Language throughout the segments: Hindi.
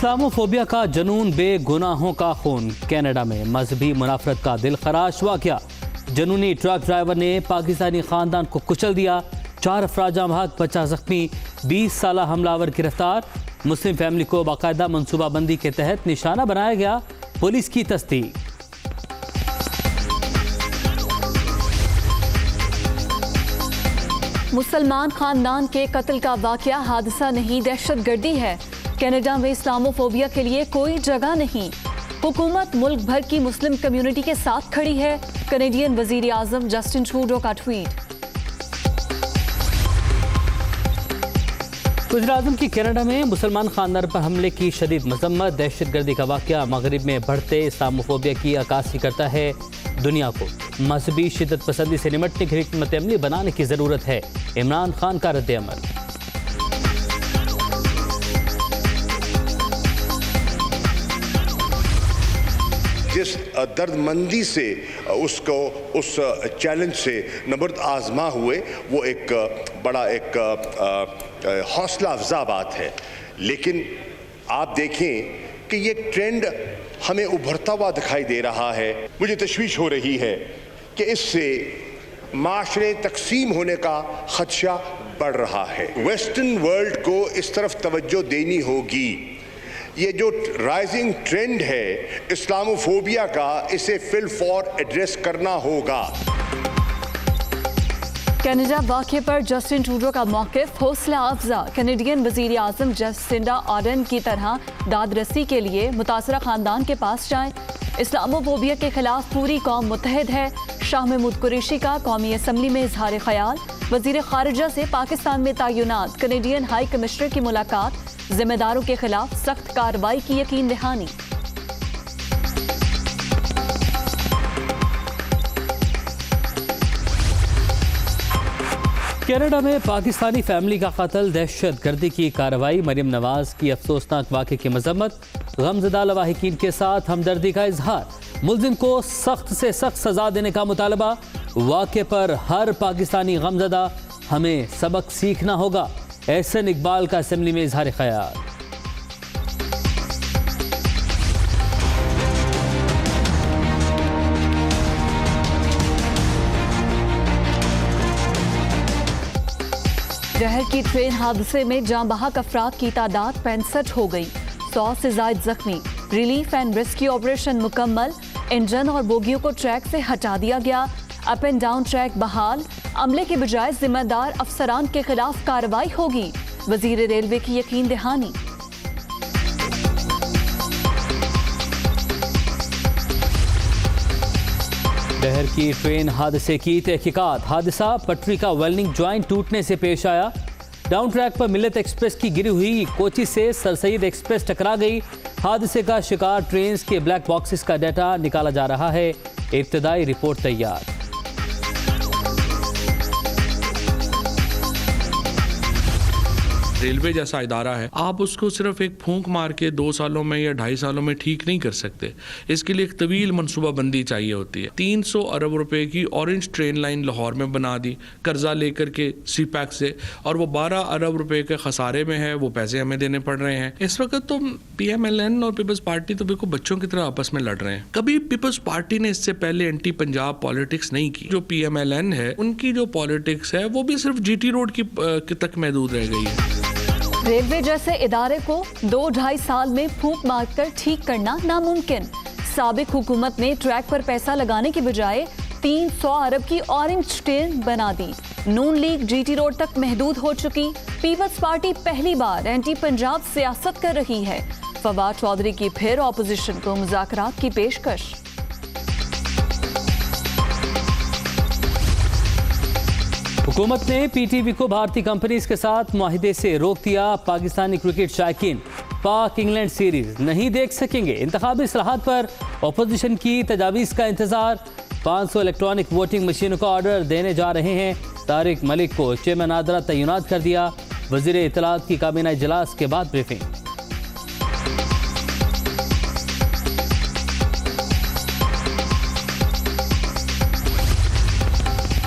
इस्लामोफोबिया का जनून, बेगुनाहों का खून। कनाडा में मजहबी मुनाफरत का दिलखराश वाक़या। जनूनी ट्रक ड्राइवर ने पाकिस्तानी खानदान को कुचल दिया। 4 अफराद जाम बहक, 50 जख्मी, 20 साल हमलावर गिरफ्तार। मुस्लिम फैमिली को बाकायदा मनसूबाबंदी के तहत निशाना बनाया गया। पुलिस की तस्दीक। मुसलमान खानदान के कत्ल का वाक़या हादसा नहीं, दहशतगर्दी है। कनाडा में इस्लामोफोबिया के लिए कोई जगह नहीं। हुकूमत मुल्क भर की मुस्लिम कम्युनिटी के साथ खड़ी है। कनेडियन वजीर आजम जस्टिन ट्रूडो का ट्वीट। वज़ीर आज़म की कनाडा में मुसलमान खानदान पर हमले की शदीद मजम्मत। दहशतगर्दी का वाक़या मगरिब में बढ़ते इस्लामोफोबिया की अक्कासी करता है। दुनिया को मजहबी शिद्दत पसंदी से निमटने की हिकमत अमली बनाने की ज़रूरत है। इमरान खान का रद्द-ए-अमल। जिस दर्दमंदी से उसको उस चैलेंज से नबर्द आजमा हुए, वो एक बड़ा हौसला अफजा बात है। लेकिन आप देखें कि ये ट्रेंड हमें उभरता हुआ दिखाई दे रहा है। मुझे तशवीश हो रही है कि इससे माशरे तकसीम होने का खदशा बढ़ रहा है। वेस्टर्न वर्ल्ड को इस तरफ तवज्जो देनी होगी। ये जो राइजिंग ट्रेंड है इस्लामोफोबिया का, इसे फिल फॉर एड्रेस करना होगा। कनाडा वाक़े पर जस्टिन ट्रूडो का मौक़िफ़ हौसला अफजा। कनेडियन वज़ीर आज़म जसिंडा आर्डन की तरह दादरसी के लिए मुतासरा ख़ानदान के पास जाएं। इस्लामोफोबिया के खिलाफ पूरी कौम मुत्तहिद है। शाह महमूद कुरैशी का कौमी असम्बली में इजहार ख्याल। वज़ीर ख़ारिजा से पाकिस्तान में तयनात कनेडियन हाई कमिश्नर की मुलाकात। जिम्मेदारों के खिलाफ सख्त कार्रवाई की यकीन दहानी। कनाडा में पाकिस्तानी फैमिली का कत्ल, दहशतगर्दी की कार्रवाई। मरियम नवाज की अफसोसनाक वाक़े की मजम्मत। गमज़दा लवाहिकीन के साथ हमदर्दी का इजहार। मुल्ज़िम को सख्त से सख्त सजा देने का मुतालबा। वाक़े पर हर पाकिस्तानी गमज़दा, हमें सबक सीखना होगा। एहसन इकबाल का असेंबली में इजहार ख्याल। जहर की ट्रेन हादसे में जाम बहक अफराद की तादाद 65 हो गई। 100 से जायद जख्मी। रिलीफ एंड रेस्क्यू ऑपरेशन मुकम्मल। इंजन और बोगियों को ट्रैक से हटा दिया गया। अप एंड डाउन ट्रैक बहाल। अमले के बजाय जिम्मेदार अफसरान के खिलाफ कार्रवाई होगी। वजीर रेलवे की यकीन दहानी। जहर की ट्रेन हादसे की तहकीकात। हादसा पटरी का वेल्डिंग ज्वाइंट टूटने से पेश आया। डाउन ट्रैक पर मिल्लत एक्सप्रेस की गिरी हुई कोची से सर सैयद एक्सप्रेस टकरा गई। हादसे का शिकार ट्रेन के ब्लैक बॉक्सेस का डाटा निकाला जा रहा है। इब्तदाई रिपोर्ट तैयार। रेलवे जैसा इदारा है, आप उसको सिर्फ एक फूंक मार के 2 सालों में या 2.5 सालों में ठीक नहीं कर सकते। इसके लिए एक तवील मनसूबाबंदी चाहिए होती है। 300 अरब रुपए की ऑरेंज ट्रेन लाइन लाहौर में बना दी कर्जा लेकर के सीपैक से, और वो 12 अरब रुपए के खसारे में है। वो पैसे हमें देने पड़ रहे हैं। इस वक्त तो PMLN और पीपल्स पार्टी तो बिल्कुल बच्चों की तरह आपस में लड़ रहे हैं। कभी पीपल्स पार्टी ने इससे पहले एंटी पंजाब पॉलिटिक्स नहीं की। जो PMLN है, उनकी जो पॉलिटिक्स है वो भी सिर्फ GT रोड की तक महदूद रह गई है। रेलवे जैसे इदारे को 2-2.5 साल में फूंक मारकर ठीक करना नामुमकिन। साबिक हुकूमत ने ट्रैक पर पैसा लगाने के बजाय 300 अरब की ऑरेंज ट्रेन बना दी। नून लीग GT रोड तक महदूद हो चुकी। पीपल्स पार्टी पहली बार एंटी पंजाब सियासत कर रही है। फवाद चौधरी की फिर ऑपोजिशन को मुज़ाकरात की पेशकश। हुकूमत ने PTV को भारतीय कंपनीज के साथ मुआहिदे से रोक दिया। पाकिस्तानी क्रिकेट शायकीन पाक इंग्लैंड सीरीज नहीं देख सकेंगे। इंतखाबी इस्लाहात पर अपोजिशन की तजावीज़ का इंतजार। 500 इलेक्ट्रॉनिक वोटिंग मशीनों का ऑर्डर देने जा रहे हैं। तारिक मलिक को चेयरमैन आदरा तैनात कर दिया। वज़ीर इत्तलात की काबीना इजलास के बाद ब्रीफिंग।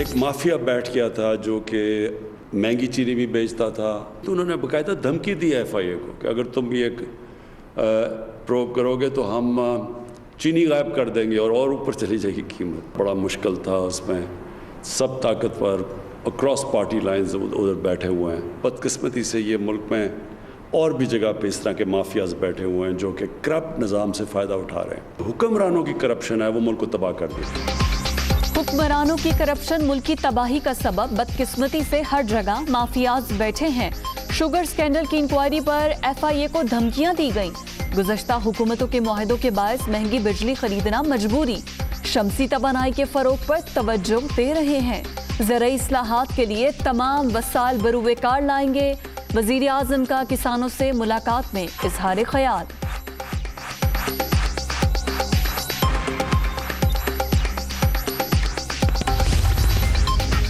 एक माफिया बैठ गया था जो कि महंगी चीनी भी बेचता था, तो उन्होंने बाकायदा धमकी दी FIA को कि अगर तुम ये प्रोव करोगे तो हम चीनी गायब कर देंगे और ऊपर चली जाएगी कीमत। बड़ा मुश्किल था उसमें, सब ताकतवर अक्रॉस पार्टी लाइंस उधर बैठे हुए हैं। बदकिस्मती से ये मुल्क में और भी जगह पे इस तरह के माफियाज बैठे हुए हैं जो कि करप्ट निज़ाम से फ़ायदा उठा रहे हैं। हुक्मरानों की करप्शन है वो मुल्क को तबाह कर देती है। हुक्मरानों की करप्शन मुल्क की तबाही का सबब। बदकिस्मती से हर जगह माफियाज बैठे हैं। शुगर स्कैंडल की इंक्वायरी पर FIA को धमकियां दी गईं। गुज़श्ता हुकूमतों के मुआहदों के बायस महंगी बिजली खरीदना मजबूरी। शमसी तवानाई के फरोग पर तवज्जो दे रहे हैं। ज़राई इस्लाहात के लिए तमाम वसाइल बरूवेकार लाएंगे। वज़ीर आज़म का किसानों से मुलाकात में इजहार ख्याल।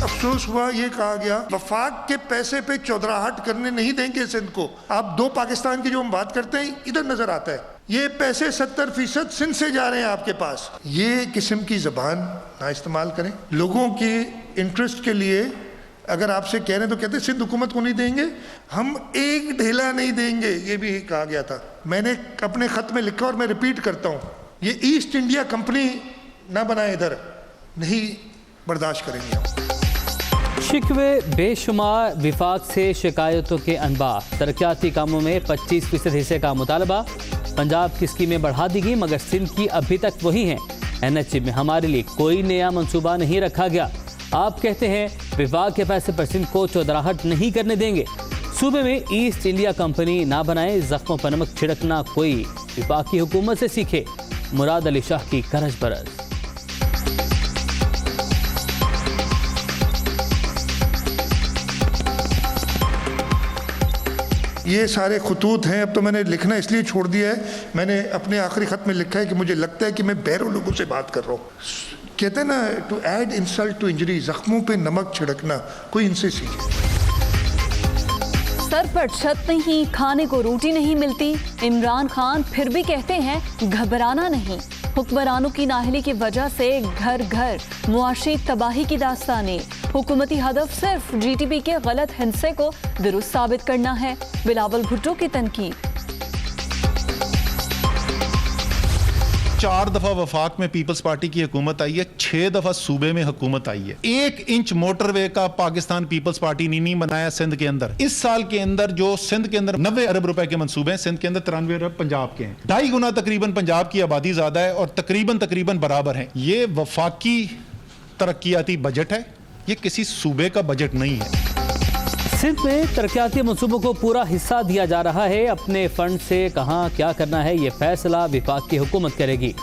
अफसोस हुआ, ये कहा गया वफाक के पैसे पे चौधराहट करने नहीं देंगे सिंध को। आप 2 पाकिस्तान की जो हम बात करते हैं इधर नजर आता है, ये पैसे 70% सिंध से जा रहे हैं आपके पास। ये किस्म की जबान ना इस्तेमाल करें। लोगों की इंटरेस्ट के लिए अगर आपसे कह रहे हैं तो कहते हैं सिंध हुकूमत को नहीं देंगे, हम एक ढेला नहीं देंगे। ये भी कहा गया था, मैंने अपने खत में लिखा और मैं रिपीट करता हूँ, ये ईस्ट इंडिया कंपनी ना बनाए, इधर नहीं बर्दाश्त करेंगे हम। शिकवे बेशुमार, विफाक से शिकायतों के अनबा। तरक्याती कामों में 25% हिस्से का मुतालबा। पंजाब की स्कीमें बढ़ा दी गई मगर सिंध की अभी तक वही हैं। NH में हमारे लिए कोई नया मंसूबा नहीं रखा गया। आप कहते हैं विफाक के पैसे पर सिंध को चौधराहट नहीं करने देंगे। सूबे में ईस्ट इंडिया कंपनी ना बनाए, जख्मों पर नमक छिड़कना कोई विफाकी हुकूमत से सीखे। मुराद अली शाह की करज बरस। ये सारे खतूत हैं, अब तो मैंने लिखना इसलिए छोड़ दिया है, मैंने अपने आखिरी खत में लिखा है कि मुझे लगता है कि मैं बैरों लोगों से बात कर रहा हूँ। कहते हैं ना, to add insult to injury, जख्मों पे नमक छिड़कना कोई इनसे सीखे। सर पर छत नहीं, खाने को रोटी नहीं मिलती। इमरान खान फिर भी कहते हैं घबराना नहीं। हुक्मरानों की नाहली की वजह से घर घर मुआशी तबाही की दास्तानें। हुकूमती हदफ सिर्फ GDP के गलत हिस्से को दुरुस्त साबित करना है। बिलावल भुट्टो की तनकीद। 4 दफा वफाक में पीपल्स पार्टी की हुकूमत आई है, 6 दफा सूबे में हुकूमत आई है। 1 इंच मोटरवे का पाकिस्तान पीपल्स पार्टी ने नहीं बनाया सिंध के अंदर। इस साल के अंदर जो सिंध के अंदर 90 अरब रुपए के मंसूबे हैं, सिंध के अंदर 93 अरब पंजाब के हैं। 2.5 गुना तकरीबन पंजाब की आबादी ज्यादा है और तकरीबन बराबर है। ये वफाकी तरक्याती बजट है, ये किसी सूबे का बजट नहीं है। सिंध में तरक्याती मंसूबों को पूरा हिस्सा दिया जा रहा है। अपने फंड से कहाँ क्या करना है ये फैसला विफाक की हुकूमत करेगी।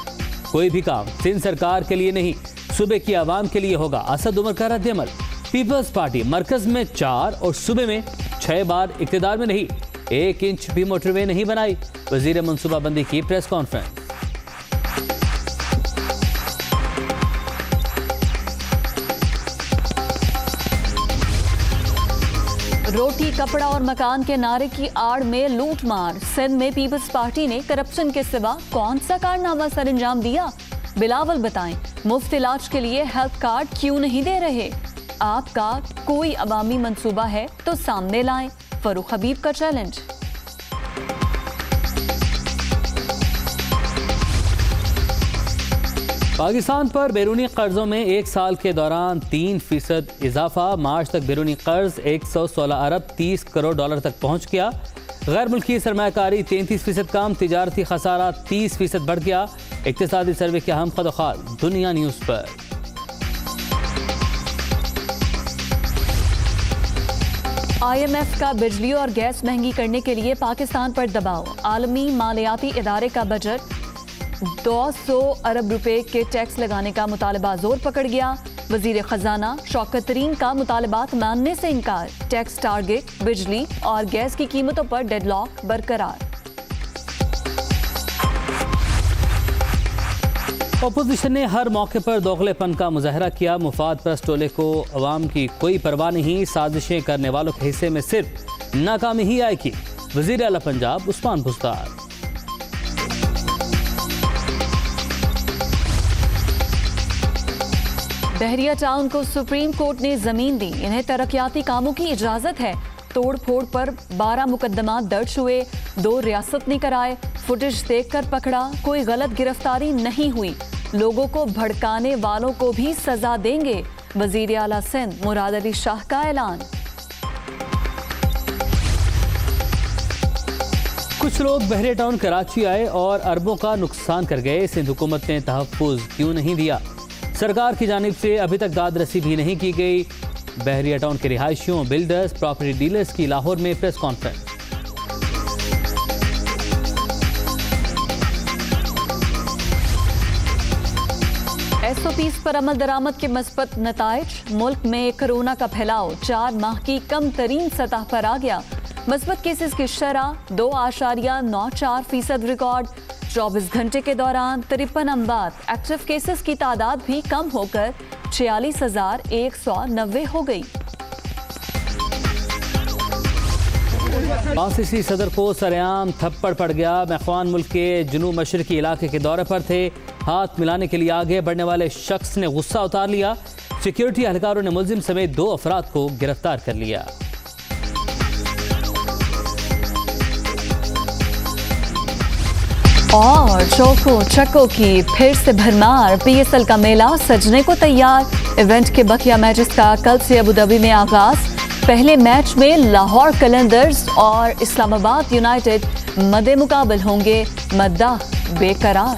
कोई भी काम सिंध सरकार के लिए नहीं, सूबे की आवाम के लिए होगा। असद उमर का रद्द-ए-अमल। पीपल्स पार्टी मरकज में 4 और सूबे में 6 बार इक़्तिदार में नहीं, 1 इंच भी मोटरवे नहीं बनाई। वजीर मनसूबाबंदी की प्रेस कॉन्फ्रेंस। रोटी, कपड़ा और मकान के नारे की आड़ में लूट मार। सिंध में पीपल्स पार्टी ने करप्शन के सिवा कौन सा कारनामा सर अंजाम दिया? बिलावल बताएं, मुफ्त इलाज के लिए हेल्थ कार्ड क्यों नहीं दे रहे? आपका कोई अवामी मंसूबा है तो सामने लाएं। फरूख हबीब का चैलेंज। पाकिस्तान पर बैरूनी कर्जों में 1 साल के दौरान 3% इजाफा। मार्च तक बैरूनी कर्ज 116 अरब 30 करोड़ डॉलर तक पहुंच गया। गैर मुल्की सरमायाकारी 33% कम, तिजारती खसारा 30% बढ़ गया। इक्तिसादी सर्वे के अहम खदोखाल दुनिया न्यूज़ पर। IMF का बिजली और गैस महंगी करने के लिए पाकिस्तान पर दबाव। आलमी मालियाती इदारे का बजट 200 अरब रुपए के टैक्स लगाने का मुतालबा जोर पकड़ गया। वजीर खजाना शौकत तरीन का मुतालबात मानने से इनकार। टैक्स टारगेट, बिजली और गैस की कीमतों पर डेडलॉक बरकरार। अपोजिशन ने हर मौके पर दोगलेपन का मुजाहरा किया। मुफाद परस्त टोले को अवाम की कोई परवाह नहीं। साजिशें करने वालों के हिस्से में सिर्फ नाकामी ही आएगी। वजीर आला पंजाब उस्मान बुज़दार। बहरिया टाउन को सुप्रीम कोर्ट ने जमीन दी। इन्हें तरक्याती कामों की इजाजत है। तोड़फोड़ पर 12 मुकदमा दर्ज हुए, 2 रियासत ने कराए। फुटेज देखकर पकड़ा, कोई गलत गिरफ्तारी नहीं हुई। लोगों को भड़काने वालों को भी सजा देंगे, वजीर आला सिंध मुराद अली शाह का ऐलान। कुछ लोग बहरे टाउन कराची आए और अरबों का नुकसान कर गए। सिंध हुकूमत ने तहफ़्फ़ुज़ क्यों नहीं दिया? सरकार की जानिब से अभी तक दाद रसी भी नहीं की गई। बहरिया टाउन के रिहायशियों, बिल्डर्स, प्रॉपर्टी डीलर्स की लाहौर में प्रेस कॉन्फ्रेंस। SOPs पर अमल दरामद के मस्बत नताइज। मुल्क में कोरोना का फैलाव 4 माह की कम तरीन सतह पर आ गया। मस्बत केसेस की शरह 2.94% रिकॉर्ड। 24 घंटे के दौरान 53 अमवात। एक्टिव केसेस की तादाद भी कम होकर 46,190 हो गई। फ्रांसीसी सदर को सरेआम थप्पड़ पड़ गया। मैख्वान मुल्क के जुनूब मशरकी इलाके के दौरे पर थे। हाथ मिलाने के लिए आगे बढ़ने वाले शख्स ने गुस्सा उतार लिया। सिक्योरिटी एहलकारों ने मुलजिम समेत 2 अफराद को गिरफ्तार कर लिया। और चौको चक्को की फिर से भरमार। PSL का मेला सजने को तैयार। इवेंट के बकिया मैचेस का कल से अबू धाबी में आगाज। पहले मैच में लाहौर कलंदर्स और इस्लामाबाद यूनाइटेड मद्दे मुकाबल होंगे। मद्दा बेकरार।